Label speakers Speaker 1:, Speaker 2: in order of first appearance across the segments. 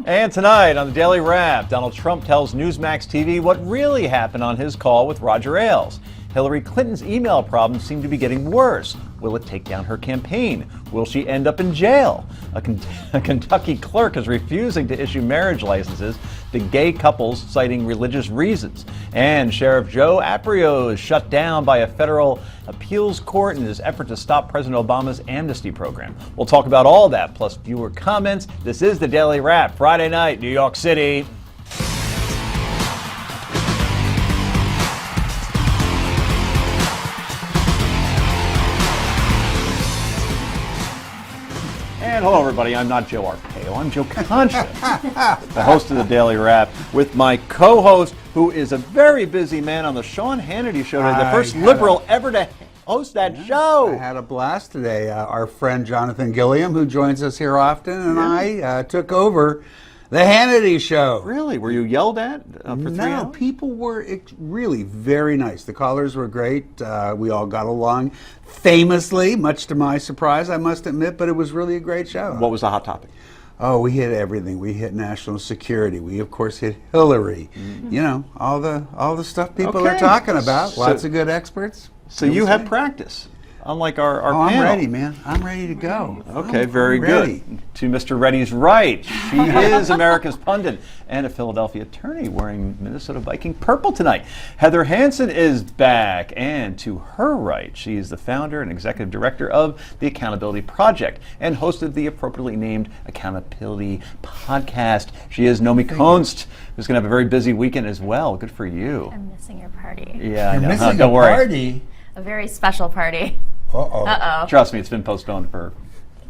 Speaker 1: And tonight on the Daily Wrap, Donald Trump tells Newsmax TV what really happened on his call with Roger Ailes. Hillary Clinton's email problems seem to be getting worse. Will it take down her campaign? Will she end up in jail? A Kentucky clerk is refusing to issue marriage licenses to gay couples citing religious reasons. And Sheriff Joe Arpaio is shut down by a federal appeals court in his effort to stop President Obama's amnesty program. We'll talk about all that, plus viewer comments. This is the Daily Wrap, Friday night, New York City. And hello, everybody. I'm not Joe Arpaio. I'm Joe Concha, the host of the Daily Wrap, with my co-host, who is a very busy man on the Sean Hannity Show today, the first liberal ever to host that show.
Speaker 2: I had a blast today. Our friend Jonathan Gilliam, who joins us here often, and I took over the Hannity Show.
Speaker 1: Really? Were you yelled at for 3 hours?
Speaker 2: No, people were really very nice. The callers were great. We all got along famously, much to my surprise, I must admit, but it was really a great show.
Speaker 1: What was the hot topic?
Speaker 2: Oh, we hit everything. We hit national security. We, of course, hit Hillary. You know, all the stuff people are talking about. Lots of good experts.
Speaker 1: So you have practice, unlike our panel.
Speaker 2: I'm ready, man. I'm ready to go.
Speaker 1: Okay, very good. To Mr. Reddy's right, she is America's pundit and a Philadelphia attorney wearing Minnesota Viking purple tonight. Heather Hansen is back, and to her right, she is the founder and executive director of the Accountability Project and host of the appropriately named Accountability Podcast. She is Nomi Konst, who's going to have a very busy weekend as well. Good for you.
Speaker 3: I'm missing your party.
Speaker 1: Yeah, I know.
Speaker 2: Missing
Speaker 1: Don't
Speaker 2: a
Speaker 1: worry.
Speaker 2: party?
Speaker 3: A very special party. Uh-oh.
Speaker 1: Trust me, it's been postponed for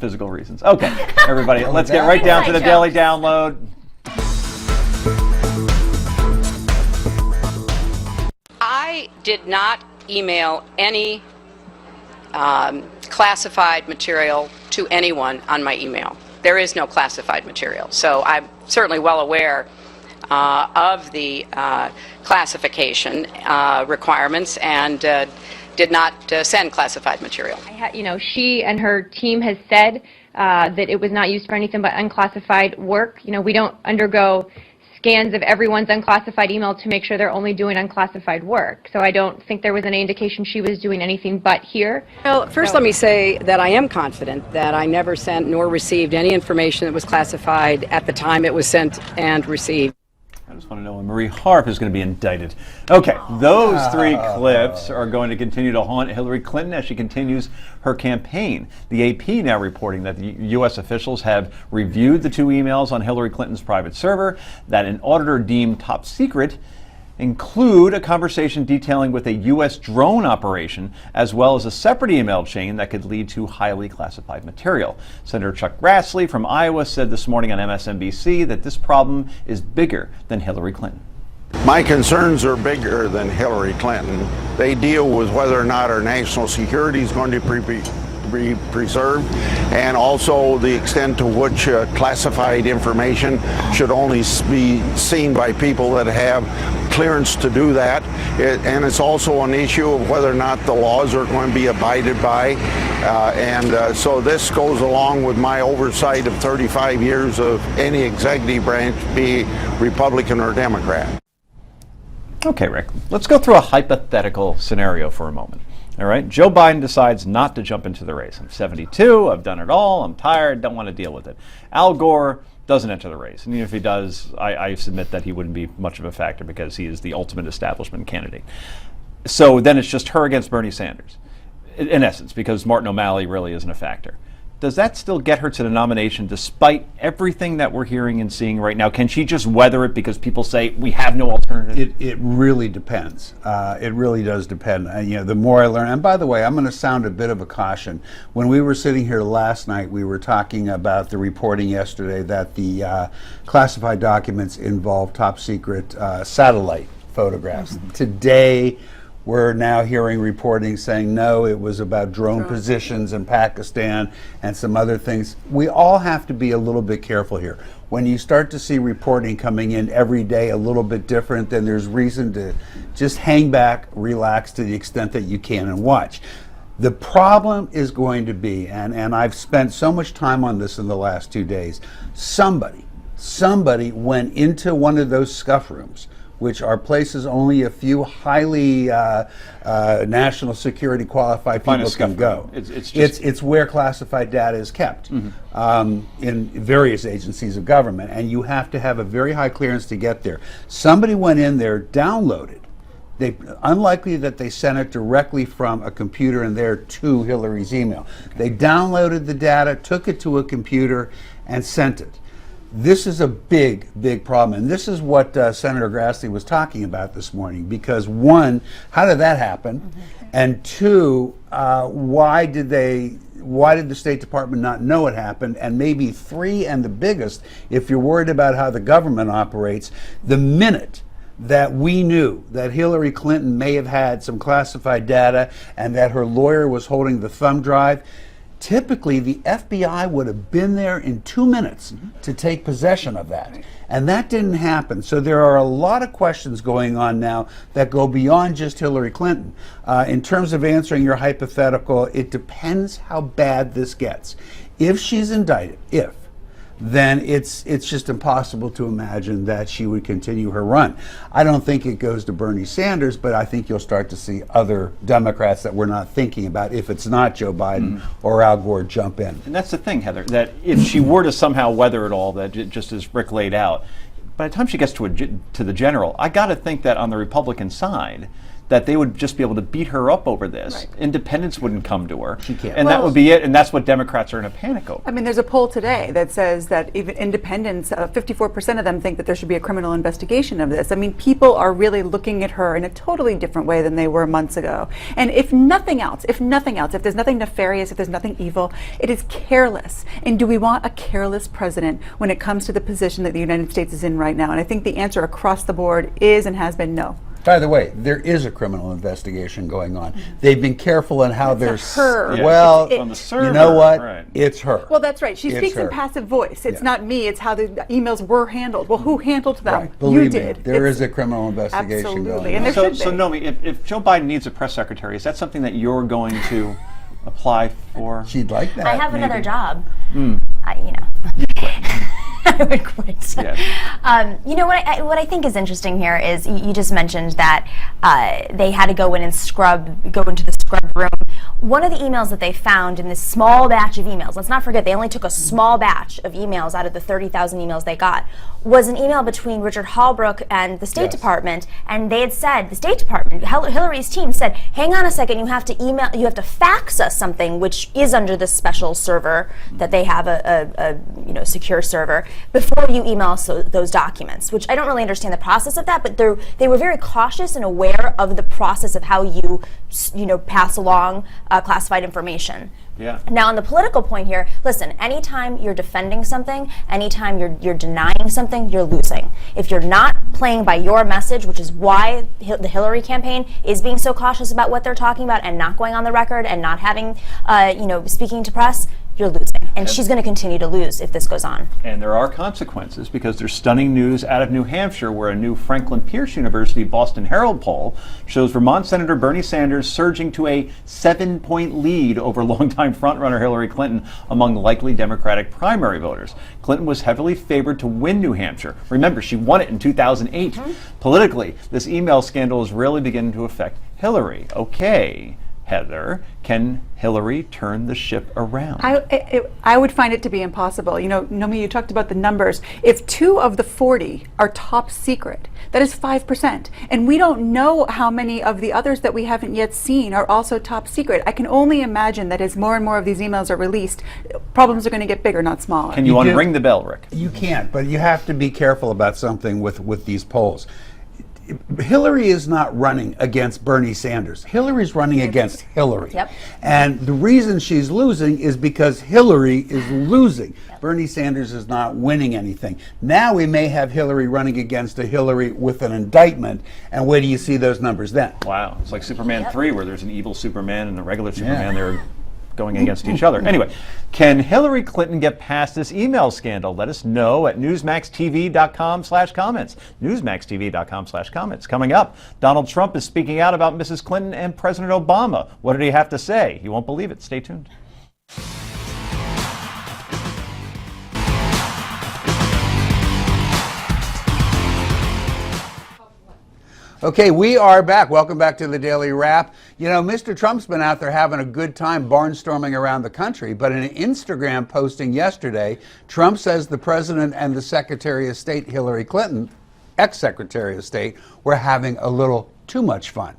Speaker 1: physical reasons. Okay, everybody, let's get right down to the Daily Download.
Speaker 4: I did not email any classified material to anyone on my email. There is no classified material. So I'm certainly well aware of the classification requirements and did not send classified material.
Speaker 5: She and her team has said that it was not used for anything but unclassified work. We don't undergo scans of everyone's unclassified email to make sure they're only doing unclassified work. So I don't think there was any indication she was doing anything but here.
Speaker 4: Well, first let me say that I am confident that I never sent nor received any information that was classified at the time it was sent and received.
Speaker 1: I just want to know when Marie Harp is going to be indicted. Okay, those 3 clips are going to continue to haunt Hillary Clinton as she continues her campaign. The AP now reporting that the U.S. officials have reviewed the 2 emails on Hillary Clinton's private server that an auditor deemed top secret include a conversation detailing with a U.S. drone operation, as well as a separate email chain that could lead to highly classified material. Senator Chuck Grassley from Iowa said this morning on MSNBC that this problem is bigger than Hillary Clinton.
Speaker 6: My concerns are bigger than Hillary Clinton. They deal with whether or not our national security is going to be preserved, and also the extent to which classified information should only be seen by people that have clearance to do that. And it's also an issue of whether or not the laws are going to be abided by. So this goes along with my oversight of 35 years of any executive branch, be Republican or Democrat.
Speaker 1: Okay, Rick, let's go through a hypothetical scenario for a moment. All right, Joe Biden decides not to jump into the race. I'm 72, I've done it all, I'm tired, don't want to deal with it. Al Gore doesn't enter the race. And even if he does, I submit that he wouldn't be much of a factor because he is the ultimate establishment candidate. So then it's just her against Bernie Sanders, in essence, because Martin O'Malley really isn't a factor. Does that still get her to the nomination despite everything that we're hearing and seeing right now? Can she just weather it because people say we have no alternative?
Speaker 2: It really depends. It really does depend. The more I learn, and by the way, I'm going to sound a bit of a caution. When we were sitting here last night, we were talking about the reporting yesterday that the classified documents involve top secret satellite photographs. Mm-hmm. Today, we're now hearing reporting saying, no, it was about drone positions in Pakistan and some other things. We all have to be a little bit careful here. When you start to see reporting coming in every day a little bit different, then there's reason to just hang back, relax to the extent that you can and watch. The problem is going to be, and I've spent so much time on this in the last 2 days, somebody somebody went into one of those scuff rooms, which are places only a few highly national security qualified people can go. It's where classified data is kept in various agencies of government, and you have to have a very high clearance to get there. Somebody went in there, downloaded. Unlikely that they sent it directly from a computer in there to Hillary's email. They downloaded the data, took it to a computer, and sent it. This is a big, big problem, and this is what Senator Grassley was talking about this morning, because one, how did that happen? And two, why did the State Department not know it happened? And maybe three, and the biggest, if you're worried about how the government operates, the minute that we knew that Hillary Clinton may have had some classified data and that her lawyer was holding the thumb drive, typically the FBI would have been there in 2 minutes to take possession of that. And that didn't happen. So there are a lot of questions going on now that go beyond just Hillary Clinton. In terms of answering your hypothetical, it depends how bad this gets. If she's indicted, then it's just impossible to imagine that she would continue her run. I don't think it goes to Bernie Sanders, but I think you'll start to see other Democrats that we're not thinking about, if it's not Joe Biden or Al Gore, jump in.
Speaker 1: And that's the thing, Heather, that if she were to somehow weather it all, that just as Rick laid out, by the time she gets to the general, I got to think that on the Republican side, that they would just be able to beat her up over this.
Speaker 7: Right.
Speaker 1: Independents wouldn't come to her.
Speaker 2: She can't.
Speaker 1: And that would be it, and that's what Democrats are in a panic over.
Speaker 7: I mean, there's a poll today that says that even independents, 54% of them think that there should be a criminal investigation of this. I mean, people are really looking at her in a totally different way than they were months ago. And if nothing else, if there's nothing nefarious, if there's nothing evil, it is careless. And do we want a careless president when it comes to the position that the United States is in right now? And I think the answer across the board is and has been no.
Speaker 2: By the way, there is a criminal investigation going on. They've been careful in how they're
Speaker 7: her.
Speaker 2: Well,
Speaker 1: on the server,
Speaker 2: you know what?
Speaker 1: right.
Speaker 2: It's her.
Speaker 7: Well, that's right. She
Speaker 2: It's
Speaker 7: speaks in
Speaker 2: her.
Speaker 7: passive voice. It's
Speaker 2: Yeah.
Speaker 7: not me. It's how the emails were handled. Well, who handled them?
Speaker 2: Right. Believe
Speaker 7: You
Speaker 2: me,
Speaker 7: did.
Speaker 2: there
Speaker 7: It's-
Speaker 2: is a criminal investigation
Speaker 7: Absolutely.
Speaker 2: going
Speaker 7: And
Speaker 2: on.
Speaker 7: there
Speaker 1: So,
Speaker 7: should
Speaker 1: so
Speaker 7: be.
Speaker 1: Nomi, if Joe Biden needs a press secretary, is that something that you're going to apply for?
Speaker 2: She'd like that.
Speaker 3: I have another
Speaker 2: maybe.
Speaker 3: job. I would quit.
Speaker 1: Yes.
Speaker 3: You know what I think is interesting here is you just mentioned that they had to go in and go into the scrub room. One of the emails that they found in this small batch of emails, let's not forget they only took a small batch of emails out of the 30,000 emails they got, was an email between Richard Holbrooke and the State Department, and they had said, the State Department, Hillary's team said, hang on a second, you have to fax us something, which is under this special server that they have, a secure server, before you email us those documents, which I don't really understand the process of that, but they were very cautious and aware of the process of how you pass along classified information.
Speaker 1: Yeah.
Speaker 3: Now, on the political point here, listen, anytime you're defending something, anytime you're denying something, you're losing. If you're not playing by your message, which is why the Hillary campaign is being so cautious about what they're talking about and not going on the record and not having, speaking to press, you're losing. And she's going to continue to lose if this goes on.
Speaker 1: And there are consequences, because there's stunning news out of New Hampshire, where a new Franklin Pierce University Boston Herald poll shows Vermont Senator Bernie Sanders surging to a 7-point lead over longtime frontrunner Hillary Clinton among likely Democratic primary voters. Clinton was heavily favored to win New Hampshire. Remember, she won it in 2008. Politically, this email scandal is really beginning to affect Hillary. Okay, Heather, can Hillary turn the ship around?
Speaker 7: I would find it to be impossible. Nomi, you talked about the numbers. If 2 of the 40 are top secret, that is 5%. And we don't know how many of the others that we haven't yet seen are also top secret. I can only imagine that as more and more of these emails are released, problems are going to get bigger, not smaller.
Speaker 1: Can you unring the bell, Rick?
Speaker 2: You can't, but you have to be careful about something with these polls. Hillary is not running against Bernie Sanders. Hillary's running against Hillary.
Speaker 3: Yep.
Speaker 2: And the reason she's losing is because Hillary is losing. Yep. Bernie Sanders is not winning anything. Now we may have Hillary running against a Hillary with an indictment, and where do you see those numbers then?
Speaker 1: Wow, it's like Superman 3, where there's an evil Superman and a regular Superman. They're going against each other. Anyway, can Hillary Clinton get past this email scandal? Let us know at newsmaxtv.com/comments. Newsmaxtv.com/comments. Coming up, Donald Trump is speaking out about Mrs. Clinton and President Obama. What did he have to say? You won't believe it. Stay tuned.
Speaker 2: Okay, we are back. Welcome back to the Daily Wrap. You know, Mr. Trump's been out there having a good time barnstorming around the country, but in an Instagram posting yesterday, Trump says the president and the Secretary of State, Hillary Clinton, ex-Secretary of State, were having a little too much fun.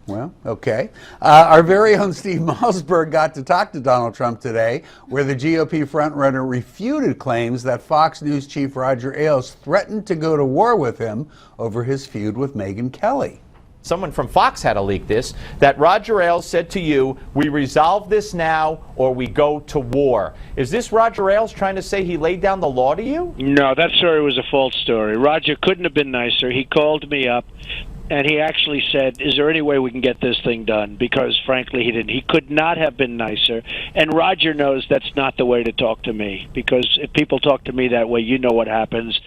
Speaker 2: Well, okay. Our very own Steve Malzberg got to talk to Donald Trump today, where the GOP frontrunner refuted claims that Fox News chief Roger Ailes threatened to go to war with him over his feud with Megyn Kelly.
Speaker 8: Someone from Fox had to leak this, that Roger Ailes said to you, we resolve this now or we go to war. Is this Roger Ailes trying to say he laid down the law to you?
Speaker 9: No, that story was a false story. Roger couldn't have been nicer. He called me up and he actually said, is there any way we can get this thing done? Because frankly, he didn't. He could not have been nicer. And Roger knows that's not the way to talk to me, because if people talk to me that way, you know what happens.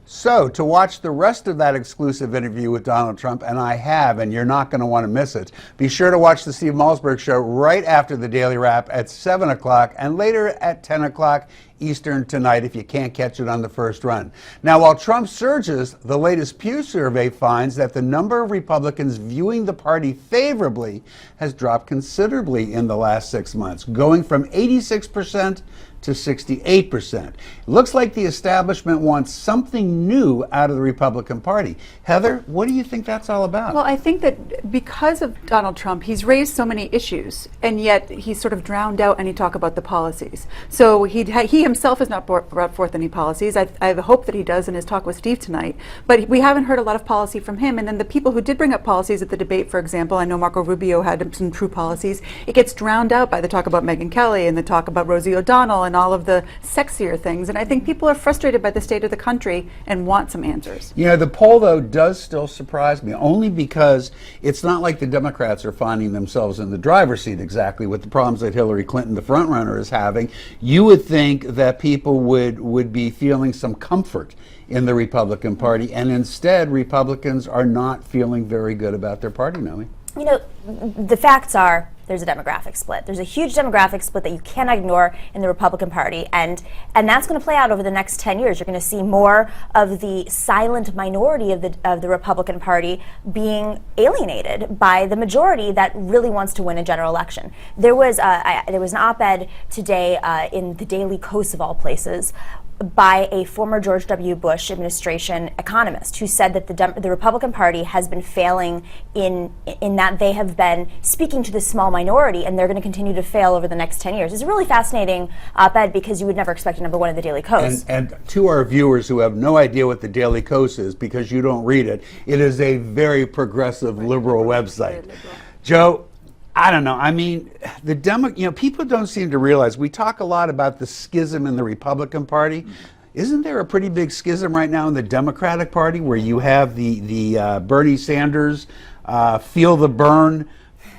Speaker 2: So, to watch the rest of that exclusive interview with Donald Trump, and I have, and you're not going to want to miss it, be sure to watch the Steve Malzberg Show right after the Daily Wrap at 7 o'clock and later at 10 o'clock Eastern tonight if you can't catch it on the first run. Now, while Trump surges, the latest Pew survey finds that the number of Republicans viewing the party favorably has dropped considerably in the last 6 months, going from 86% to 68%. It looks like the establishment wants something new out of the Republican Party. Heather, what do you think that's all about?
Speaker 7: Well, I think that because of Donald Trump, he's raised so many issues, and yet he's sort of drowned out any talk about the policies. So he himself has not brought forth any policies. I hope that he does in his talk with Steve tonight, but we haven't heard a lot of policy from him. And then the people who did bring up policies at the debate, for example, I know Marco Rubio had some true policies. It gets drowned out by the talk about Megyn Kelly and the talk about Rosie O'Donnell and all of the sexier things. And I think people are frustrated by the state of the country and want some answers.
Speaker 2: You know, the poll, though, does still surprise me, only because it's not like the Democrats are finding themselves in the driver's seat exactly with the problems that Hillary Clinton, the frontrunner, is having. You would think that people would be feeling some comfort in the Republican Party, and instead, Republicans are not feeling very good about their party, Noe.
Speaker 3: You know, the facts are there's a demographic split. There's a huge demographic split that you cannot ignore in the Republican Party, and that's going to play out over the next 10 years. You're going to see more of the silent minority of the Republican Party being alienated by the majority that really wants to win a general election. There was an op-ed today in the Daily Kos of all places by a former George W. Bush administration economist who said that the Republican Party has been failing in that they have been speaking to the small minority, and they're going to continue to fail over the next 10 years. It's a really fascinating op-ed because you would never expect a number one in the Daily Kos.
Speaker 2: And to our viewers who have no idea what the Daily Kos is because you don't read it, it is a very progressive liberal website. Joe, I don't know. I mean, people don't seem to realize, we talk a lot about the schism in the Republican Party. Isn't there a pretty big schism right now in the Democratic Party where you have the Bernie Sanders, feel the burn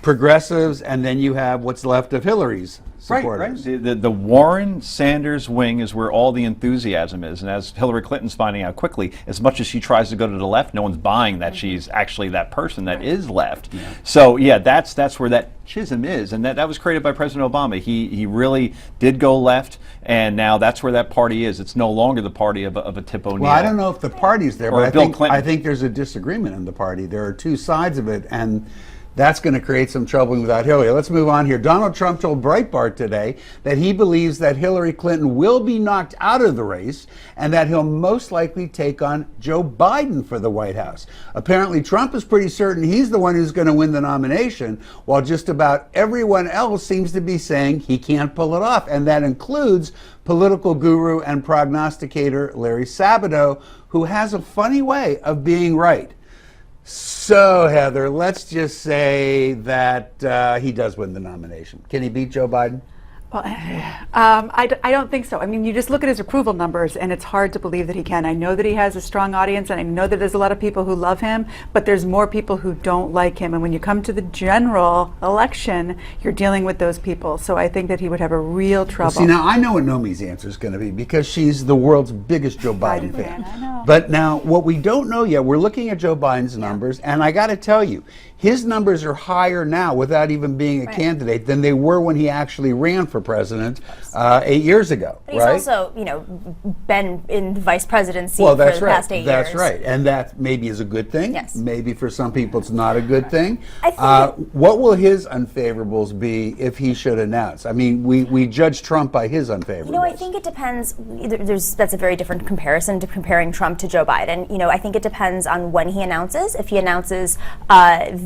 Speaker 2: progressives, and then you have what's left of Hillary's supporters?
Speaker 1: Right. The Warren Sanders wing is where all the enthusiasm is, and as Hillary Clinton's finding out quickly, as much as she tries to go to the left, no one's buying that she's actually that person that is left. Yeah. So yeah, that's where that schism is, and that was created by President Obama. He really did go left, and now that's where that party is. It's no longer the party of a Tip O'Neill.
Speaker 2: Well, I don't know if the party's there, but
Speaker 1: I
Speaker 2: think there's a disagreement in the party. There are two sides of it, and that's going to create some trouble without Hillary. Let's move on here. Donald Trump told Breitbart today that he believes that Hillary Clinton will be knocked out of the race and that he'll most likely take on Joe Biden for the White House. Apparently, Trump is pretty certain he's the one who's going to win the nomination, while just about everyone else seems to be saying he can't pull it off. And that includes political guru and prognosticator Larry Sabato, who has a funny way of being right. So, Heather, let's just say that he does win the nomination. Can he beat Joe Biden?
Speaker 7: Well, I don't think so. I mean, you just look at his approval numbers, and it's hard to believe that he can. I know that he has a strong audience, and I know that there's a lot of people who love him, but there's more people who don't like him. And when you come to the general election, you're dealing with those people. So I think that he would have a real trouble.
Speaker 2: See, now I know what Nomi's answer is going to be because she's the world's biggest Joe Biden fan.
Speaker 7: I know.
Speaker 2: But now, what we don't know yet, we're looking at Joe Biden's numbers, and I got to tell you, his numbers are higher now, without even being a candidate, than they were when he actually ran for president 8 years ago.
Speaker 3: But he's also, been in the vice presidency
Speaker 2: Well,
Speaker 3: for
Speaker 2: that's
Speaker 3: the
Speaker 2: right.
Speaker 3: past 8 years.
Speaker 2: That's right, and that maybe is a good thing.
Speaker 3: Yes.
Speaker 2: Maybe for some people it's not a good thing.
Speaker 3: I think
Speaker 2: what will his unfavorables be if he should announce? I mean, we judge Trump by his unfavorables.
Speaker 3: I think it depends. That's a very different comparison to comparing Trump to Joe Biden. I think it depends on when he announces. If he announces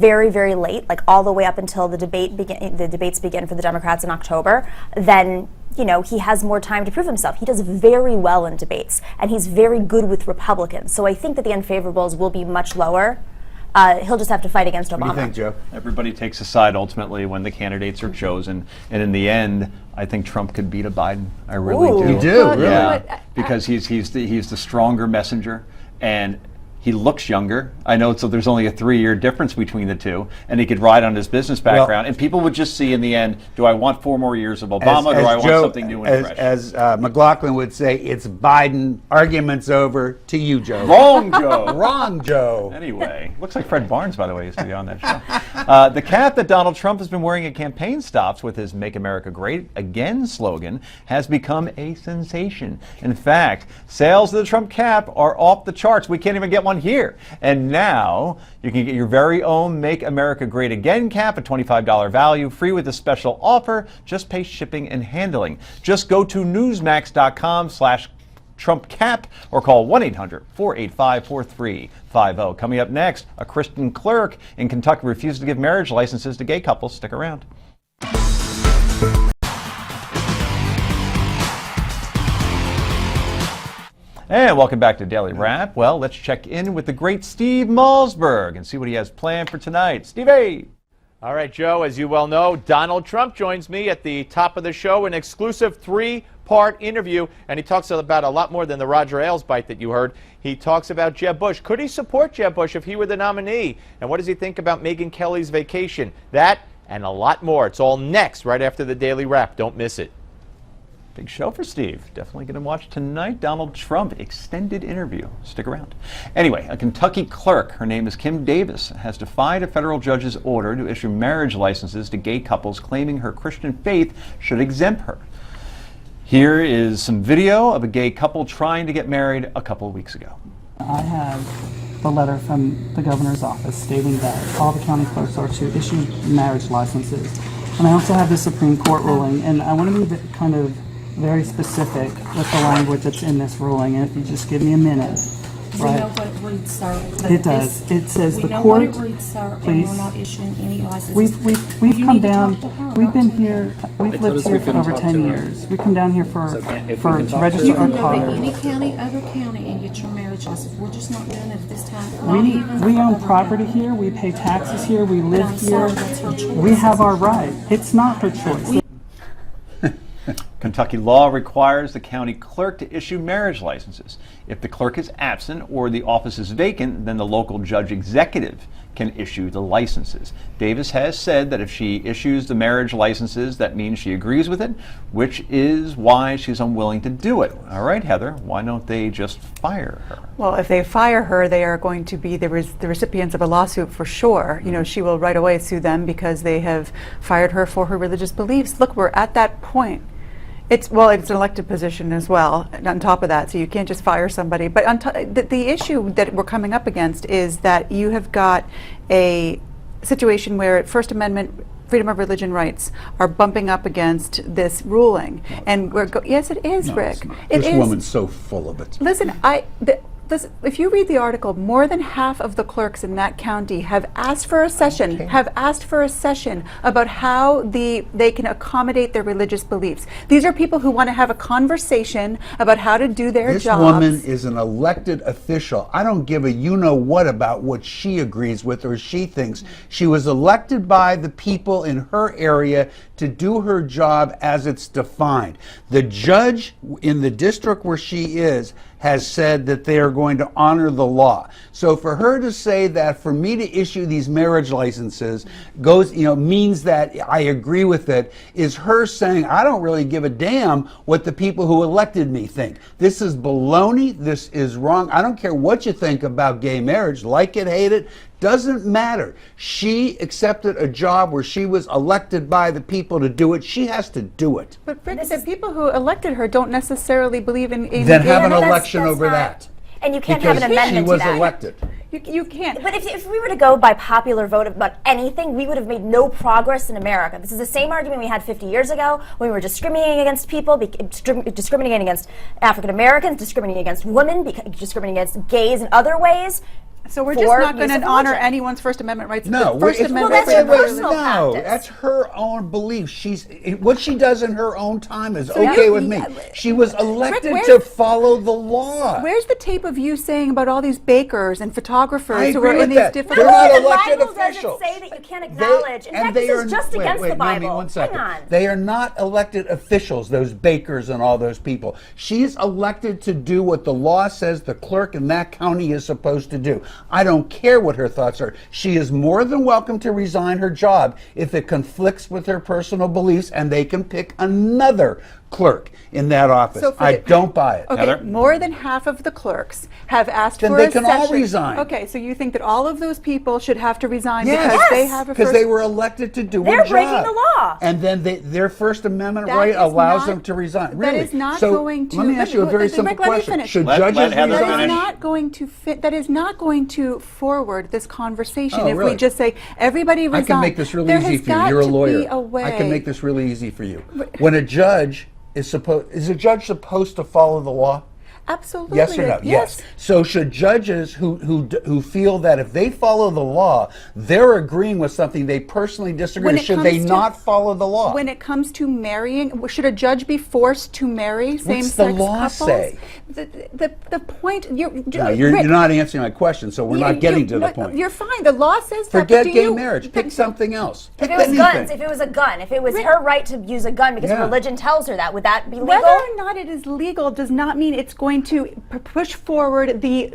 Speaker 3: very, very late, like all the way up until the debates begin for the Democrats in October, then he has more time to prove himself. He does very well in debates, and he's very good with Republicans. So I think that the unfavorables will be much lower. He'll just have to fight against Obama.
Speaker 2: What do you think, Joe?
Speaker 1: Everybody takes a side ultimately when the candidates are chosen, and in the end, I think Trump could beat a Biden. I really do.
Speaker 2: You do, really?
Speaker 1: Yeah, because he's the stronger messenger, and he looks younger. I know, so there's only a 3-year difference between the two, and he could ride on his business background, and people would just see in the end, do I want 4 more years of Obama, or do I want something new and fresh?
Speaker 2: As McLaughlin would say, it's Biden, argument's over, to you, Joe.
Speaker 1: Wrong, Joe.
Speaker 2: Wrong, Joe.
Speaker 1: Anyway, looks like Fred Barnes, by the way, used to be on that show. The cap that Donald Trump has been wearing at campaign stops with his Make America Great Again slogan has become a sensation. In fact, sales of the Trump cap are off the charts. We can't even get one here. And now you can get your very own Make America Great Again cap, a $25 value, free with a special offer. Just pay shipping and handling. Just go to newsmax.com/Trump cap or call 1-800-485-4350. Coming up next, a Christian clerk in Kentucky refuses to give marriage licenses to gay couples. Stick around. And welcome back to Daily Wrap. Well, let's check in with the great Steve Malzberg and see what he has planned for tonight. Stevie!
Speaker 8: All right, Joe, as you well know, Donald Trump joins me at the top of the show, an exclusive 3-part interview, and he talks about a lot more than the Roger Ailes bite that you heard. He talks about Jeb Bush. Could he support Jeb Bush if he were the nominee? And what does he think about Megyn Kelly's vacation? That and a lot more. It's all next, right after the Daily Wrap. Don't miss it.
Speaker 1: Big show for Steve. Definitely going to watch tonight. Donald Trump extended interview. Stick around. Anyway, a Kentucky clerk, her name is Kim Davis, has defied a federal judge's order to issue marriage licenses to gay couples, claiming her Christian faith should exempt her. Here is some video of a gay couple trying to get married a couple of weeks ago.
Speaker 10: I have the letter from the governor's office stating that all the county clerks are to issue marriage licenses. And I also have the Supreme Court ruling, and I want to be kind of very specific with the language that's in this ruling, and if you just give me a minute.
Speaker 11: We know what it reads, sir.
Speaker 10: It does. It says the court.
Speaker 11: We know what it reads, sir, and we're not issuing any licenses.
Speaker 10: We've come down. We've been here. We've lived here for over 10 years. We come down here to register our car.
Speaker 11: You can go to any county, other county, and get your marriage license. We're just not doing it at this time.
Speaker 10: We own property here. We pay taxes here. We live here. We have our right. It's not her choice.
Speaker 1: Kentucky law requires the county clerk to issue marriage licenses. If the clerk is absent or the office is vacant, then the local judge executive can issue the licenses. Davis has said that if she issues the marriage licenses, that means she agrees with it, which is why she's unwilling to do it. All right, Heather, why don't they just fire her?
Speaker 7: Well, if they fire her, they are going to be the recipients of a lawsuit for sure. She will right away sue them because they have fired her for her religious beliefs. Look, we're at that point. It's an elected position as well, on top of that, so you can't just fire somebody. But the issue that we're coming up against is that you have got a situation where First Amendment freedom of religion rights are bumping up against this ruling. And yes, it is,
Speaker 2: No,
Speaker 7: Rick.
Speaker 2: it's not.
Speaker 7: It
Speaker 2: This
Speaker 7: is.
Speaker 2: woman's so full of it.
Speaker 7: Listen, listen, if you read the article, more than half of the clerks in that county have asked for a session, about how they can accommodate their religious beliefs. These are people who want to have a conversation about how to do their jobs.
Speaker 2: This woman is an elected official. I don't give a you-know-what about what she agrees with or she thinks. She was elected by the people in her area to do her job as it's defined. The judge in the district where she is has said that they are going to honor the law. So for her to say that for me to issue these marriage licenses means that I agree with it, is her saying, I don't really give a damn what the people who elected me think. This is baloney. This is wrong. I don't care what you think about gay marriage, like it, hate it, doesn't matter. She accepted a job where she was elected by the people to do it. She has to do it.
Speaker 7: But Britt, the people who elected her don't necessarily believe in
Speaker 2: then have an election over that.
Speaker 3: And you can't
Speaker 2: because
Speaker 3: have an amendment
Speaker 2: she was
Speaker 3: to that.
Speaker 2: elected.
Speaker 7: You can't.
Speaker 3: But if we were to go by popular vote about anything, we would have made no progress in America. This is the same argument we had 50 years ago when we were discriminating against people, discriminating against African Americans, discriminating against women, discriminating against gays in other ways.
Speaker 7: So we're just not going to honor anyone's First Amendment rights.
Speaker 2: No,
Speaker 3: that's her personal
Speaker 2: no,
Speaker 3: practice.
Speaker 2: that's her own belief. What she does in her own time is okay with me. She was elected to follow the law.
Speaker 7: Where's the tape of you saying about all these bakers and photographers
Speaker 2: I
Speaker 7: who
Speaker 2: agree
Speaker 7: are in
Speaker 2: with
Speaker 7: these
Speaker 2: that.
Speaker 7: different?
Speaker 2: They're not
Speaker 3: the
Speaker 2: elected
Speaker 3: Bible
Speaker 2: officials.
Speaker 3: doesn't say that you can't acknowledge. In fact, this is just against the Bible.
Speaker 2: Naomi, one second.
Speaker 3: Hang on.
Speaker 2: They are not elected officials, those bakers and all those people. She's elected to do what the law says the clerk in that county is supposed to do. I don't care what her thoughts are. She is more than welcome to resign her job if it conflicts with her personal beliefs, and they can pick another clerk in that office.
Speaker 7: So
Speaker 2: I don't buy it.
Speaker 7: Okay,
Speaker 1: Heather?
Speaker 7: More than half of the clerks have asked
Speaker 2: Then
Speaker 7: for
Speaker 2: they
Speaker 7: a
Speaker 2: can all
Speaker 7: session.
Speaker 2: resign.
Speaker 7: Okay, so you think that all of those people should have to resign
Speaker 2: Yes.
Speaker 7: because they have a
Speaker 2: because
Speaker 7: first...
Speaker 2: they were elected to do
Speaker 3: They're
Speaker 2: a job.
Speaker 3: breaking the law.
Speaker 2: And then their First Amendment
Speaker 7: That
Speaker 2: right
Speaker 7: is
Speaker 2: allows
Speaker 7: not-
Speaker 2: them to resign.
Speaker 7: that
Speaker 2: Really?
Speaker 7: is not
Speaker 2: so
Speaker 7: going to-
Speaker 2: let me ask you a very
Speaker 7: Rick,
Speaker 2: simple
Speaker 7: let me
Speaker 2: question.
Speaker 7: finish.
Speaker 2: Should
Speaker 1: Let
Speaker 2: judges
Speaker 1: Heather
Speaker 2: resign?
Speaker 7: That
Speaker 1: finish.
Speaker 7: is not going to fit. That is not going to forward this conversation
Speaker 2: Oh,
Speaker 7: if
Speaker 2: really?
Speaker 7: we just say everybody resign.
Speaker 2: I can make this really
Speaker 7: There
Speaker 2: easy
Speaker 7: has
Speaker 2: for you.
Speaker 7: got
Speaker 2: You're a
Speaker 7: to
Speaker 2: lawyer.
Speaker 7: be a way.
Speaker 2: I can make this really easy for you. When a judge is a judge supposed to follow the law?
Speaker 7: Absolutely.
Speaker 2: Yes or no? Yes. So should judges who feel that if they follow the law, they're agreeing with something they personally disagree
Speaker 7: When
Speaker 2: with,
Speaker 7: it
Speaker 2: should
Speaker 7: comes
Speaker 2: they
Speaker 7: to-
Speaker 2: not follow the law?
Speaker 7: When it comes to marrying, should a judge be forced to marry same-sex
Speaker 2: the law
Speaker 7: couples?
Speaker 2: say?
Speaker 7: The point
Speaker 2: No,
Speaker 7: Rick,
Speaker 2: you're not answering my question, so we're not getting to the
Speaker 7: no,
Speaker 2: point.
Speaker 7: You're fine. The law says that.
Speaker 2: Forget
Speaker 7: but do
Speaker 2: gay
Speaker 7: you-
Speaker 2: marriage. Pick something else.
Speaker 3: If
Speaker 2: Pick
Speaker 3: it was
Speaker 2: anything.
Speaker 3: guns, if it was a gun, if it was her right to use a gun because
Speaker 2: Yeah.
Speaker 3: her religion tells her that, would that be legal?
Speaker 7: Whether or not it is legal does not mean it's going to push forward the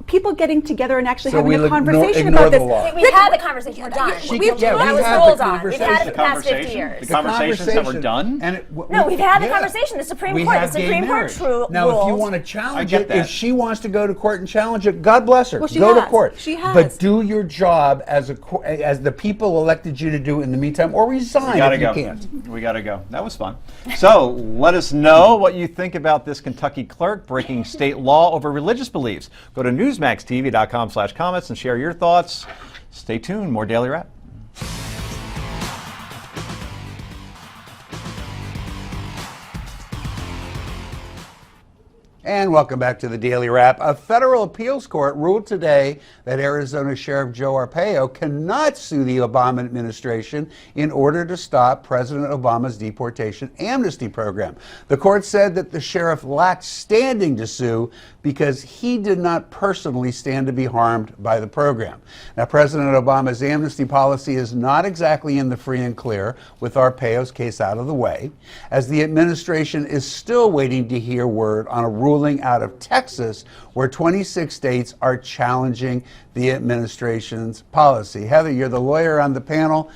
Speaker 7: people getting together and actually
Speaker 2: So
Speaker 7: having
Speaker 2: we'll
Speaker 7: a conversation
Speaker 2: ignore
Speaker 7: about
Speaker 2: the
Speaker 7: this.
Speaker 2: law.
Speaker 3: We've had the conversation. We're done.
Speaker 2: She-
Speaker 3: We've
Speaker 2: yeah, we
Speaker 3: that was
Speaker 2: had
Speaker 3: ruled
Speaker 2: the
Speaker 3: on. We've had it for the past 50
Speaker 1: conversation?
Speaker 3: years.
Speaker 1: The conversations that were done?
Speaker 2: And
Speaker 3: No, we've had the
Speaker 2: yeah.
Speaker 3: conversation. The Supreme
Speaker 2: We
Speaker 3: Court.
Speaker 2: have
Speaker 3: The
Speaker 2: gay
Speaker 3: Supreme Court
Speaker 2: marriage.
Speaker 3: ruled.
Speaker 2: Now, if you want to challenge
Speaker 1: get
Speaker 2: it,
Speaker 1: that.
Speaker 2: if she wants to go to court and challenge it, God bless her.
Speaker 7: Well, she
Speaker 2: go to
Speaker 7: has.
Speaker 2: court.
Speaker 7: She has.
Speaker 2: But do your job as the people elected you to do in the meantime, or resign
Speaker 1: We gotta
Speaker 2: if you
Speaker 1: go.
Speaker 2: can't.
Speaker 1: We gotta go. That was fun. So let us know what you think about this Kentucky clerk breaking state law over religious beliefs. Go to newsmaxtv.com/comments and share your thoughts. Stay tuned. More Daily Wrap.
Speaker 2: And welcome back to the Daily Wrap. A federal appeals court ruled today that Arizona Sheriff Joe Arpaio cannot sue the Obama administration in order to stop President Obama's deportation amnesty program. The court said that the sheriff lacked standing to sue because he did not personally stand to be harmed by the program. Now, President Obama's amnesty policy is not exactly in the free and clear, with Arpaio's case out of the way, as the administration is still waiting to hear word on a ruling out of Texas where 26 states are challenging the administration's policy. Heather, you're the lawyer on the panel.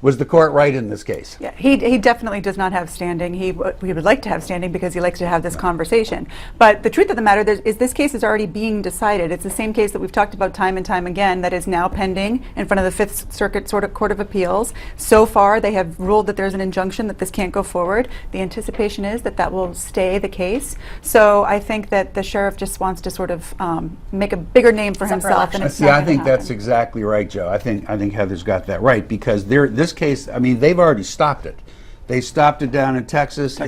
Speaker 2: Was the court right in this case?
Speaker 7: Yeah, he definitely does not have standing. He would like to have standing because he likes to have this conversation. But the truth of the matter is this case is already being decided. It's the same case that we've talked about time and time again that is now pending in front of the Fifth Circuit Court of Appeals. So far, they have ruled that there's an injunction that this can't go forward. The anticipation is that that will stay the case. So I think that the sheriff just wants to sort of make a bigger name for himself. And it's
Speaker 2: See,
Speaker 7: not
Speaker 2: I
Speaker 7: gonna
Speaker 2: think that's
Speaker 7: happen.
Speaker 2: exactly right, Joe. I think Heather's got that right, because this case, I mean, they've already stopped it. They stopped it down in Texas.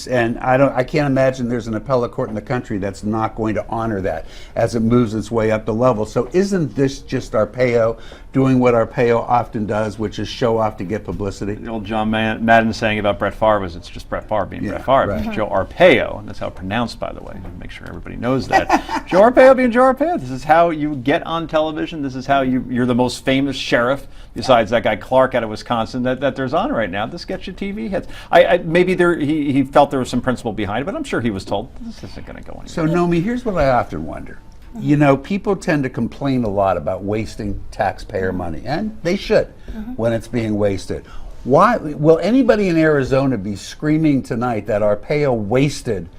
Speaker 2: And I can't imagine there's an appellate court in the country that's not going to honor that as it moves its way up the level. So isn't this just Arpaio doing what Arpaio often does, which is show off to get publicity?
Speaker 1: The old John Madden saying about Brett Favre was it's just Brett Favre being Brett Favre.
Speaker 2: Right.
Speaker 1: Joe Arpaio, and that's how it's pronounced, by the way. Make sure everybody knows that. Joe Arpaio being Joe Arpaio. This is how you get on television. This is how you're the most famous sheriff, besides that guy Clark out of Wisconsin that there's on right now. This gets you TV hits. Maybe he felt there was some principle behind it, but I'm sure he was told this isn't going to go anywhere.
Speaker 2: So Nomi, here's what I often wonder. You know, people tend to complain a lot about wasting taxpayer money, and they should when it's being wasted. Why will anybody in Arizona be screaming tonight that Arpaio wasted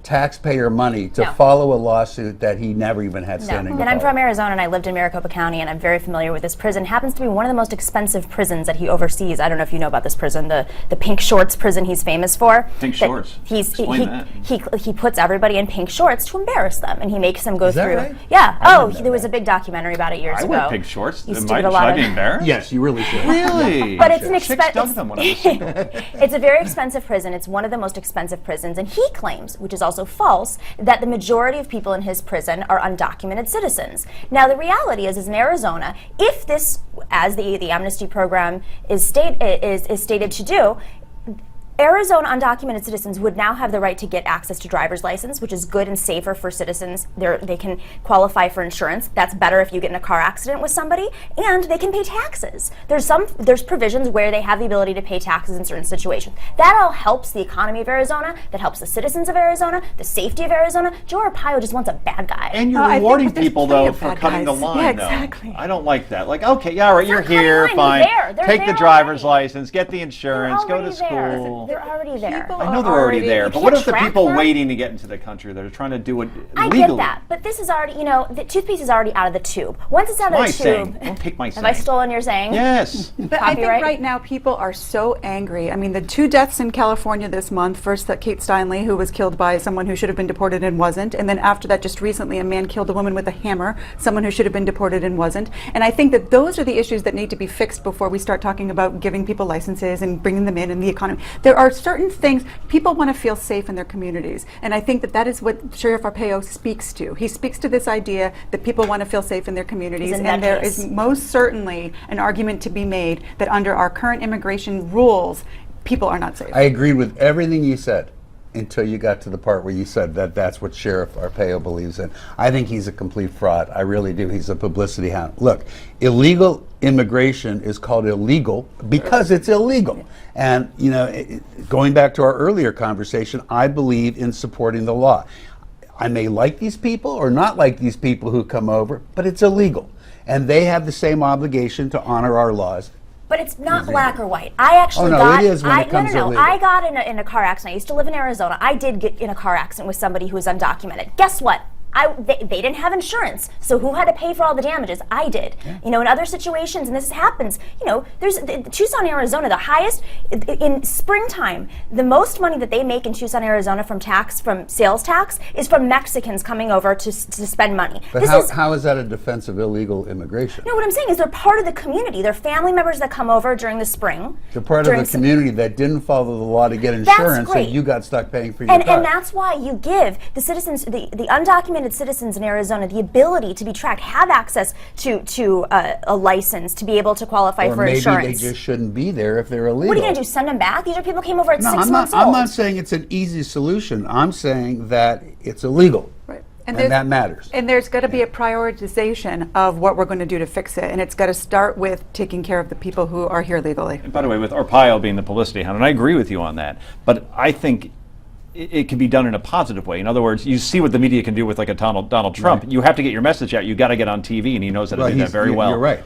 Speaker 2: taxpayer money to follow a lawsuit that he never even had standing?
Speaker 3: And I'm from Arizona, and I lived in Maricopa County, and I'm very familiar with this prison. It happens to be one of the most expensive prisons that he oversees. I don't know if you know about this prison, the pink shorts prison he's famous for.
Speaker 1: Pink shorts. He
Speaker 3: puts everybody in pink shorts to embarrass them, and he makes them go through.
Speaker 2: Right?
Speaker 3: Yeah. There was a big documentary about it years ago.
Speaker 1: I wear pink shorts.
Speaker 3: Should
Speaker 1: I be embarrassed?
Speaker 2: Yes, you really should.
Speaker 1: Really?
Speaker 3: But it's an
Speaker 1: Chicks dug them when I was single.
Speaker 3: It's a very expensive prison. It's one of the most expensive prisons, and he claims, which is also false, that the majority of people in his prison are undocumented citizens. Now, the reality is in Arizona, if this, as the amnesty program is stated to do, Arizona undocumented citizens would now have the right to get access to driver's license, which is good and safer for citizens. They can qualify for insurance. That's better if you get in a car accident with somebody, and they can pay taxes. There's provisions where they have the ability to pay taxes in certain situations. That all helps the economy of Arizona. That helps the citizens of Arizona, the safety of Arizona. Joe Arpaio just wants a bad guy.
Speaker 1: And you're rewarding people though for cutting the line.
Speaker 7: Yeah, exactly.
Speaker 1: I don't like that. Like, okay, yeah, all right, you're
Speaker 3: cutting
Speaker 1: here,
Speaker 3: line.
Speaker 1: fine.
Speaker 3: They're
Speaker 1: Take the
Speaker 3: there
Speaker 1: driver's
Speaker 3: already.
Speaker 1: license, get the insurance, go to school.
Speaker 3: They're already there.
Speaker 1: I know they're already there, but what if the
Speaker 3: track
Speaker 1: people
Speaker 3: them?
Speaker 1: waiting to get into the country that are trying to do it
Speaker 3: I
Speaker 1: legally?
Speaker 3: get that, but this is already, the toothpaste is already out of the tube. Once it's out of
Speaker 1: My
Speaker 3: the
Speaker 1: saying.
Speaker 3: tube,
Speaker 1: Don't take my saying.
Speaker 3: have I stolen your saying?
Speaker 1: Yes.
Speaker 7: But I think
Speaker 3: Copyright?
Speaker 7: right now people are so angry. I mean, the 2 deaths in California this month, first that Kate Steinle, who was killed by someone who should have been deported and wasn't, and then after that, just recently, a man killed a woman with a hammer, someone who should have been deported and wasn't. And I think that those are the issues that need to be fixed before we start talking about giving people licenses and bringing them in the economy. There are certain things, people want to feel safe in their communities, and I think that is what Sheriff Arpaio speaks to. He speaks to this idea that people want to feel safe in their communities, and there is most certainly an argument to be made that under our current immigration rules, people are not safe.
Speaker 2: I agreed with everything you said until you got to the part where you said that that's what Sheriff Arpaio believes in. I think he's a complete fraud. I really do. He's a publicity hound. Look, illegal immigration is called illegal because it's illegal. And, going back to our earlier conversation, I believe in supporting the law. I may like these people or not like these people who come over, but it's illegal. And they have the same obligation to honor our laws.
Speaker 3: But it's not black or white. I actually
Speaker 2: it is when it comes to illegal.
Speaker 3: I got in a car accident. I used to live in Arizona. I did get in a car accident with somebody who was undocumented. Guess what? They didn't have insurance, so who had to pay for all the damages? I did. Yeah. In other situations, and this happens, there's Tucson, Arizona, the highest in springtime. The most money that they make in Tucson, Arizona from sales tax is from Mexicans coming over to spend money.
Speaker 2: But how is that a defense of illegal immigration?
Speaker 3: No, what I'm saying is they're part of the community. They're family members that come over during the spring.
Speaker 2: They're part of the community that didn't follow the law to get insurance, so you got stuck paying for your car.
Speaker 3: And that's why you give the citizens, the undocumented citizens in Arizona, the ability to be tracked, have access to a license, to be able to qualify for insurance.
Speaker 2: Or maybe they just shouldn't be there if they're illegal.
Speaker 3: What are you going to do, send them back? These are people who came over at 6 months
Speaker 2: old.
Speaker 3: old.
Speaker 2: I'm not saying it's an easy solution. I'm saying that it's illegal.
Speaker 7: Right.
Speaker 2: And that matters.
Speaker 7: And there's got to be a prioritization of what we're going to do to fix it. And it's got to start with taking care of the people who are here legally.
Speaker 1: And by the way, with Arpaio being the publicity hound, and I agree with you on that, but I think it can be done in a positive way. In other words, you see what the media can do with like a Donald Trump. Right. You have to get your message out. You got to get on TV, and he knows how to do that very well.
Speaker 2: You're right.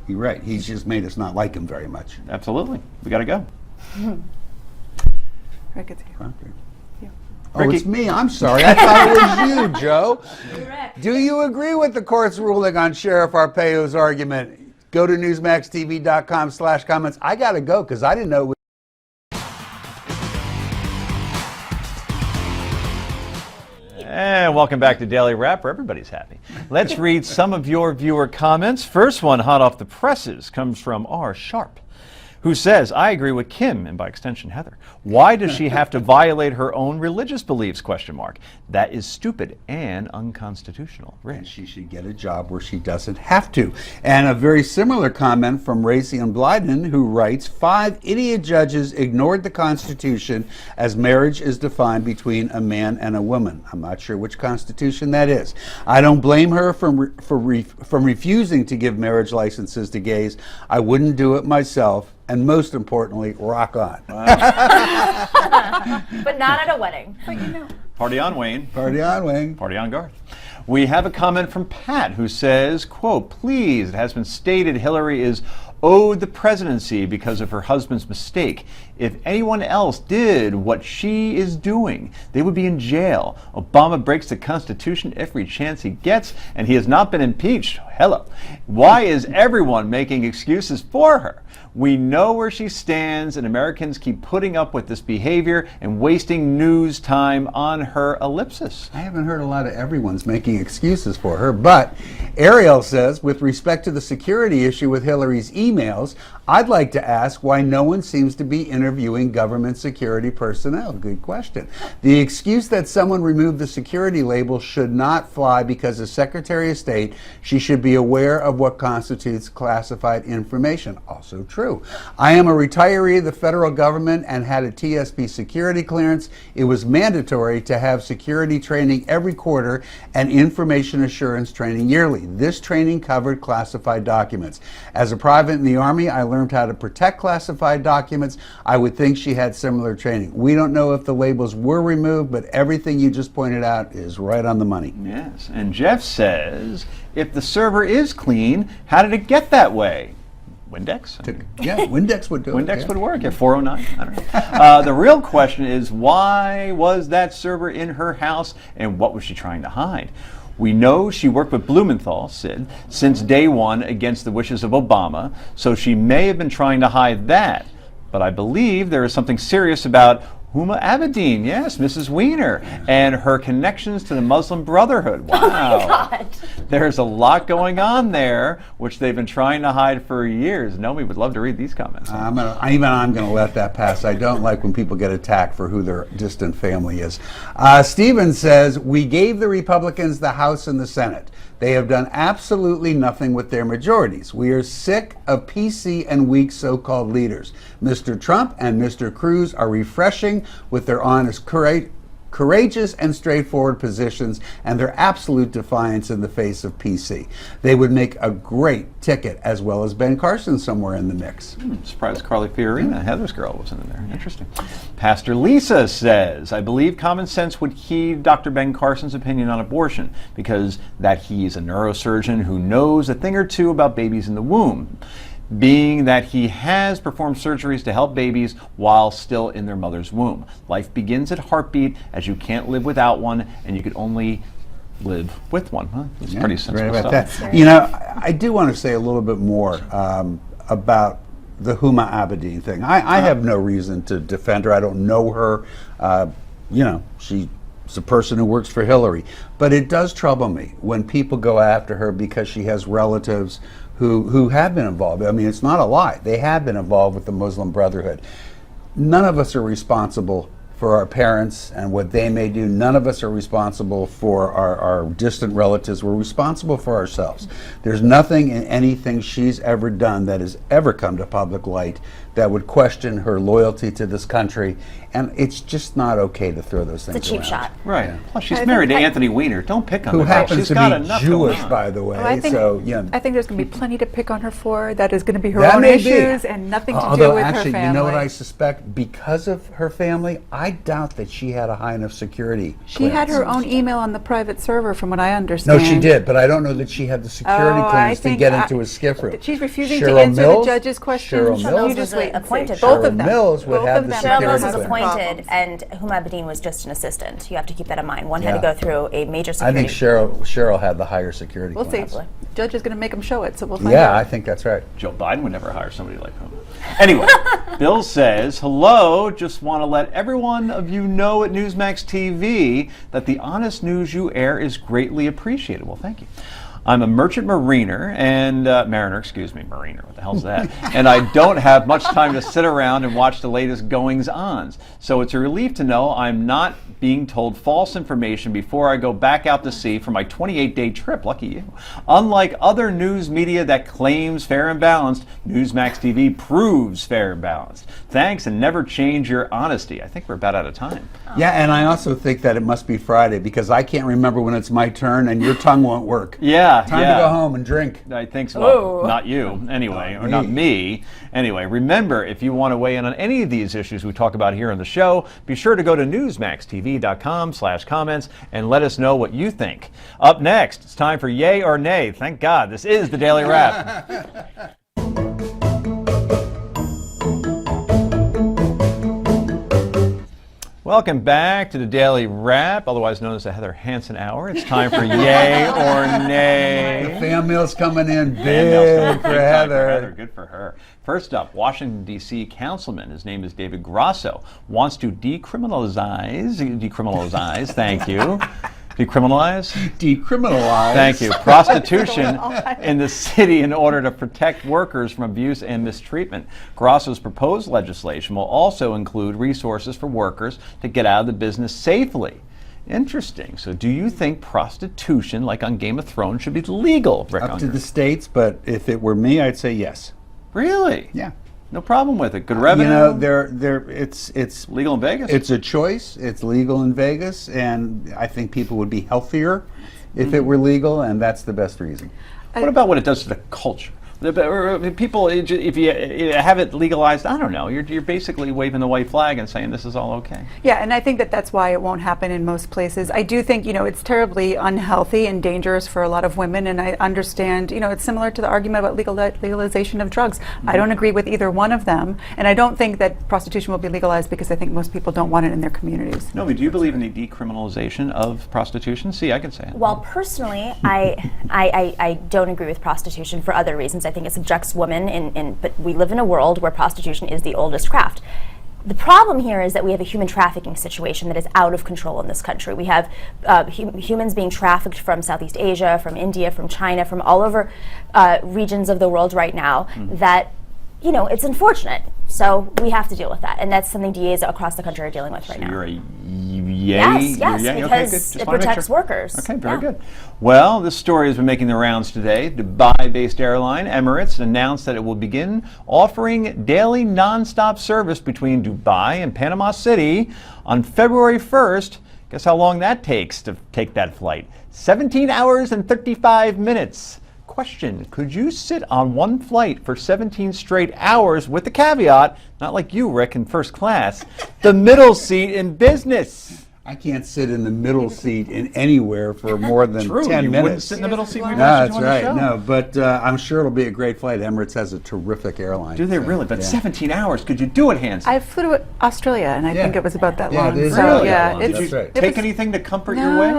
Speaker 2: You're right. He's just made us not like him very much.
Speaker 1: Absolutely. We got to go.
Speaker 7: Rick, it's you.
Speaker 2: Oh, Ricky. It's me. I'm sorry. I thought it was you, Joe. Do you agree with the court's ruling on Sheriff Arpaio's argument? Go to newsmaxtv.com/comments. I got to go because I didn't know it was.
Speaker 1: And welcome back to Daily Wrap, where everybody's happy. Let's read some of your viewer comments. First one, hot off the presses, comes from R. Sharp, who says, I agree with Kim, and by extension Heather. Why does she have to violate her own religious beliefs, question mark? That is stupid and unconstitutional.
Speaker 2: And she should get a job where she doesn't have to. And a very similar comment from Raytheon Blyden, who writes, 5 idiot judges ignored the Constitution as marriage is defined between a man and a woman. I'm not sure which Constitution that is. I don't blame her from refusing to give marriage licenses to gays. I wouldn't do it myself. And most importantly, rock on.
Speaker 3: But not at a wedding. But you know.
Speaker 1: Party on, Wayne.
Speaker 2: Party on, Wayne.
Speaker 1: Party on, Garth. We have a comment from Pat who says, quote, please, it has been stated Hillary is owed the presidency because of her husband's mistake. If anyone else did what she is doing, they would be in jail. Obama breaks the Constitution every chance he gets, and he has not been impeached. Hello. Why is everyone making excuses for her? We know where she stands, and Americans keep putting up with this behavior and wasting news time on her ellipsis.
Speaker 2: I haven't heard a lot of everyone's making excuses for her, but Ariel says, with respect to the security issue with Hillary's emails, I'd like to ask why no one seems to be interviewing government security personnel. Good question. The excuse that someone removed the security label should not fly because as Secretary of State, she should be aware of what constitutes classified information. Also true. I am a retiree of the federal government and had a TSP security clearance. It was mandatory to have security training every quarter and information assurance training yearly. This training covered classified documents. As a private in the Army, I learned how to protect classified documents. I would think she had similar training. We don't know if the labels were removed, but everything you just pointed out is right on the money.
Speaker 1: Yes, and Jeff says, if the server is clean, how did it get that way? Windex?
Speaker 2: Yeah, Windex would do it.
Speaker 1: Windex would work at 409. I don't know. The real question is, why was that server in her house, and what was she trying to hide? We know she worked with Blumenthal, Sid, since day one against the wishes of Obama, so she may have been trying to hide that. But I believe there is something serious about Huma Abedin, yes, Mrs. Weiner, and her connections to the Muslim Brotherhood. Wow.
Speaker 3: Oh my God.
Speaker 1: There's a lot going on there, which they've been trying to hide for years. Nomi would love to read these comments.
Speaker 2: I'm going to let that pass. I don't like when people get attacked for who their distant family is. Stephen says, we gave the Republicans the House and the Senate. They have done absolutely nothing with their majorities. We are sick of PC and weak so-called leaders. Mr. Trump and Mr. Cruz are refreshing with their honest, courageous and straightforward positions and their absolute defiance in the face of PC. They would make a great ticket, as well as Ben Carson somewhere in the mix.
Speaker 1: Surprised Carly Fiorina, Heather's girl, wasn't in there. Interesting. Pastor Lisa says, I believe common sense would heed Dr. Ben Carson's opinion on abortion, because that he's a neurosurgeon who knows a thing or two about babies in the womb, being that he has performed surgeries to help babies while still in their mother's womb. Life begins at heartbeat, as you can't live without one, and you could only live with one. Huh? It's pretty sensible
Speaker 2: right about
Speaker 1: stuff.
Speaker 2: That. You know, I do want to say a little bit more about the Huma Abedin thing. I have no reason to defend her. I don't know her. You know, she's a person who works for Hillary. But it does trouble me when people go after her because she has relatives who have been involved. I mean, it's not a lie. They have been involved with the Muslim Brotherhood. None of us are responsible for our parents and what they may do. None of us are responsible for our distant relatives. We're responsible for ourselves. There's nothing in anything she's ever done that has ever come to public light that would question her loyalty to this country, and it's just not okay to throw those things
Speaker 3: It's a cheap
Speaker 2: around.
Speaker 3: shot.
Speaker 1: Right. Plus, she's married to Anthony Weiner. Don't pick on
Speaker 2: Who
Speaker 1: her.
Speaker 2: happens
Speaker 1: She's
Speaker 2: to
Speaker 1: got
Speaker 2: be
Speaker 1: enough
Speaker 2: Jewish,
Speaker 1: going on.
Speaker 2: by the way.
Speaker 7: Well, I think there's going to be plenty to pick on her for. That is going to be her
Speaker 2: That
Speaker 7: own
Speaker 2: may be.
Speaker 7: issues and nothing to
Speaker 2: Although
Speaker 7: do with
Speaker 2: actually,
Speaker 7: her family.
Speaker 2: you know what I suspect? Because of her family, I doubt that she had a high enough security
Speaker 7: She had
Speaker 2: clearance.
Speaker 7: her own email on the private server, from what I understand.
Speaker 2: No, she did, but I don't know that she had the security
Speaker 7: Oh, I
Speaker 2: clearance to
Speaker 7: think
Speaker 2: get into a skiff room.
Speaker 7: She's refusing
Speaker 2: Cheryl
Speaker 7: to answer
Speaker 2: Mills,
Speaker 7: the judge's questions.
Speaker 2: Cheryl
Speaker 3: Cheryl
Speaker 2: Mills,
Speaker 3: Mills
Speaker 7: You just
Speaker 3: was
Speaker 7: wait and
Speaker 3: appointed.
Speaker 7: see. Both
Speaker 2: Cheryl
Speaker 7: of them.
Speaker 2: Mills would
Speaker 7: Both
Speaker 2: have
Speaker 7: of
Speaker 2: the
Speaker 7: them
Speaker 3: Cheryl
Speaker 2: security
Speaker 3: Mills
Speaker 7: have
Speaker 3: was
Speaker 2: clearance.
Speaker 3: appointed, and Huma Abedin was just an assistant. You have to keep that in mind. One had to
Speaker 2: Yeah.
Speaker 3: go through a major
Speaker 2: I
Speaker 3: security.
Speaker 2: think Cheryl had the higher security
Speaker 7: We'll see.
Speaker 2: clearance.
Speaker 7: Judge is going to make them show it, so we'll find
Speaker 2: Yeah,
Speaker 7: out.
Speaker 2: I think that's right.
Speaker 1: Joe Biden would never hire somebody like him. Anyway, Bill says, hello, just want to let every one of you know at Newsmax TV that the honest news you air is greatly appreciated. Well, thank you. I'm a merchant mariner and mariner, excuse me, mariner. What the hell's that? And I don't have much time to sit around and watch the latest goings-ons. So it's a relief to know I'm not being told false information before I go back out to sea for my 28-day trip. Lucky you. Unlike other news media that claims fair and balanced, Newsmax TV proves fair and balanced. Thanks, and never change your honesty. I think we're about out of time.
Speaker 2: Yeah, and I also think that it must be Friday because I can't remember when it's my turn and your tongue won't work.
Speaker 1: Yeah,
Speaker 2: Time to go home and drink.
Speaker 1: I think so. Well, not you, anyway, or not me. Anyway, remember, if you want to weigh in on any of these issues we talk about here on the show, be sure to go to newsmaxtv.com/comments and let us know what you think. Up next, it's time for Yay or Nay. Thank God, this is the Daily Wrap. Welcome back to the Daily Wrap, otherwise known as the Heather Hansen Hour. It's time for Yay or Nay.
Speaker 2: The fan mail's coming in big for Heather.
Speaker 1: Good for her. First up, Washington, D.C. councilman, his name is David Grasso, wants to decriminalize, thank you. Decriminalize?
Speaker 2: Decriminalize.
Speaker 1: Thank you. Prostitution in the city in order to protect workers from abuse and mistreatment. Grasso's proposed legislation will also include resources for workers to get out of the business safely. Interesting. So do you think prostitution, like on Game of Thrones, should be legal, Rick?
Speaker 2: Up to the states, but if it were me, I'd say yes.
Speaker 1: Really?
Speaker 2: Yeah.
Speaker 1: No problem with it. Good revenue.
Speaker 2: You know, it's
Speaker 1: legal in Vegas.
Speaker 2: It's a choice. It's legal in Vegas, and I think people would be healthier if it were legal, and that's the best reason.
Speaker 1: What about what it does to the culture? People, if you have it legalized, I don't know, you're basically waving the white flag and saying this is all okay.
Speaker 7: Yeah, and I think that that's why it won't happen in most places. I do think, it's terribly unhealthy and dangerous for a lot of women, and I understand, it's similar to the argument about legalization of drugs. I don't agree with either one of them, and I don't think that prostitution will be legalized because I think most people don't want it in their communities.
Speaker 1: No, but do you believe in the decriminalization of prostitution? See, I can say it.
Speaker 3: Well, personally, I don't agree with prostitution for other reasons. I think it subjects women, but we live in a world where prostitution is the oldest craft. The problem here is that we have a human trafficking situation that is out of control in this country. We have humans being trafficked from Southeast Asia, from India, from China, from all over regions of the world right now that, it's unfortunate. So we have to deal with that. And that's something DAs across the country are dealing with right now.
Speaker 1: You're a yay?
Speaker 3: Yes, because it protects workers.
Speaker 1: Okay, very good. Well, this story has been making the rounds today. Dubai-based airline Emirates announced that it will begin offering daily nonstop service between Dubai and Panama City on February 1st. Guess how long that takes to take that flight? 17 hours and 35 minutes. Question, could you sit on one flight for 17 straight hours with the caveat, not like you, Rick, in first class, the middle seat in business?
Speaker 2: I can't sit in the middle seat in anywhere for more than 10 minutes.
Speaker 1: You wouldn't sit in the middle seat?
Speaker 2: No, that's right. No, but I'm sure it'll be a great flight. Emirates has a terrific airline.
Speaker 1: Do they really? But 17 hours, could you do it, Hanson?
Speaker 7: I flew to Australia, and I think it was about that long.
Speaker 2: It is
Speaker 7: So,
Speaker 2: really
Speaker 7: yeah,
Speaker 2: long.
Speaker 7: it's,
Speaker 2: That's right.
Speaker 1: Take anything to comfort your way?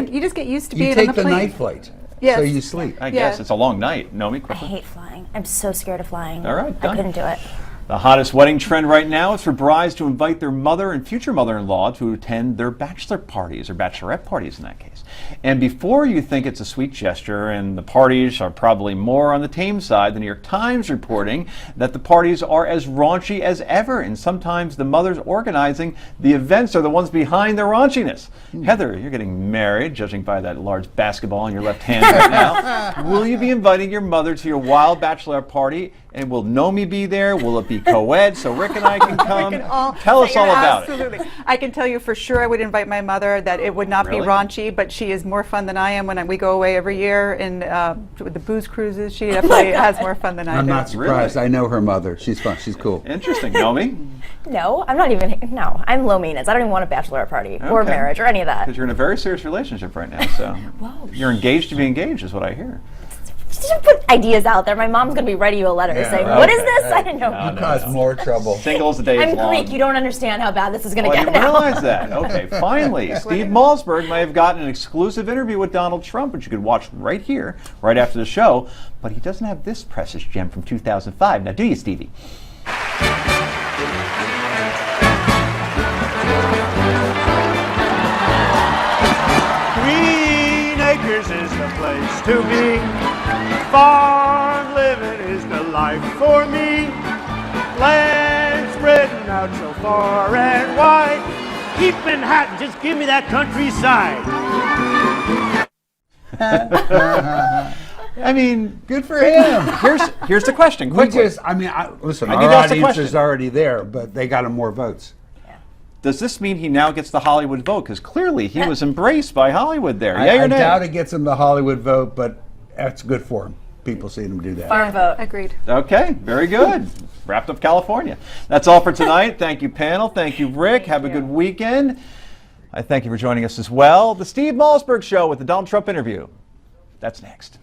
Speaker 7: You just get used to being
Speaker 2: You
Speaker 7: on
Speaker 2: take
Speaker 7: the
Speaker 2: the
Speaker 7: plane.
Speaker 2: night flight,
Speaker 7: Yes.
Speaker 2: so you sleep.
Speaker 1: I guess it's a long night. Nomi,
Speaker 3: I
Speaker 1: quickly.
Speaker 3: hate flying. I'm so scared of flying.
Speaker 1: All right, done.
Speaker 3: I couldn't do it.
Speaker 1: The hottest wedding trend right now is for brides to invite their mother and future mother-in-law to attend their bachelor parties, or bachelorette parties in that case. And before you think it's a sweet gesture, and the parties are probably more on the tame side, the New York Times reporting that the parties are as raunchy as ever, and sometimes the mothers organizing the events are the ones behind the raunchiness. Heather, you're getting married, judging by that large basketball in your left hand right now. Will you be inviting your mother to your wild bachelorette party? And will Nomi be there? Will it be co-ed so Rick and I can come? Tell us all about it.
Speaker 7: Absolutely. I can tell you for sure I would invite my mother, that it would not be raunchy, but she is more fun than I am when we go away every year and with the booze cruises. She definitely has more fun than I do.
Speaker 2: I'm not surprised. I know her mother. She's fun. She's cool.
Speaker 1: Interesting. Nomi?
Speaker 3: No, I'm not even, no, I'm low maintenance. I don't even want a bachelorette party or marriage or any of that.
Speaker 1: Because you're in a very serious relationship right now, so you're engaged to be engaged is what I hear.
Speaker 3: Just put ideas out there. My mom's going to be writing you a letter saying, what is this? I didn't know.
Speaker 2: You cause more trouble.
Speaker 1: Singles a day
Speaker 3: I'm
Speaker 1: is long.
Speaker 3: Greek. You don't understand how bad this is going to
Speaker 1: I
Speaker 3: get
Speaker 1: didn't
Speaker 3: now.
Speaker 1: realize that. Okay, finally, Steve Malzberg may have gotten an exclusive interview with Donald Trump, which you could watch right here, right after the show. But he doesn't have this precious gem from 2005. Now, do you, Stevie?
Speaker 12: Queen acres is the place to be. Farm living is the life for me. Land spreading out so far and wide. Keep Manhattan, just give me that countryside.
Speaker 1: I mean,
Speaker 2: Good for him.
Speaker 1: here's the question.
Speaker 2: We
Speaker 1: Quickly.
Speaker 2: just, I mean, listen,
Speaker 1: I
Speaker 2: our
Speaker 1: need to ask the
Speaker 2: audience
Speaker 1: question.
Speaker 2: is already there, but they got him more votes.
Speaker 1: Does this mean he now gets the Hollywood vote? Because clearly he was embraced by Hollywood there. Yay
Speaker 2: I
Speaker 1: or nay?
Speaker 2: doubt it gets him the Hollywood vote, but that's good for him. People seeing him do that.
Speaker 3: Farm vote.
Speaker 7: Agreed.
Speaker 1: Okay, very good. Wrapped up California. That's all for tonight. Thank you, panel. Thank you, Rick. Have a good weekend. I thank you for joining us as well. The Steve Malzberg Show with the Donald Trump interview. That's next.